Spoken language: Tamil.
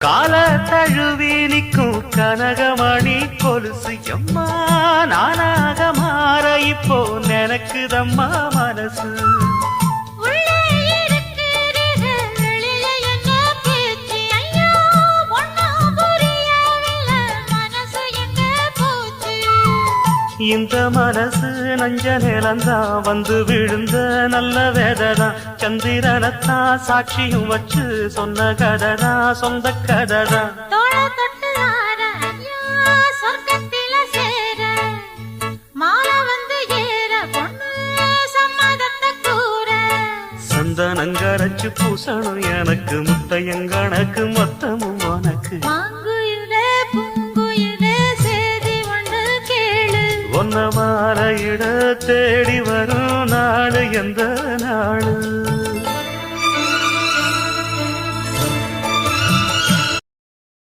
கால தழுவி நிற்கும் கனகமணி கொலுசு எம்மா நானாக மாற இப்போ நினைக்குதம்மா மனசு. இந்த மனசு நஞ்ச நிலந்தான் வந்து விழுந்த நல்ல வேததான். சந்திரனத்தான் சாட்சியும் வச்சு சொன்ன கததான் சொந்த கததான். சந்தனங்கரைச்சு பூசணும் எனக்கு முத்தையங்கணக்கு மொத்தமும் உனக்கு. ஒன்ன மாலையிட தேடி வரும் நாடு எந்த நாடு.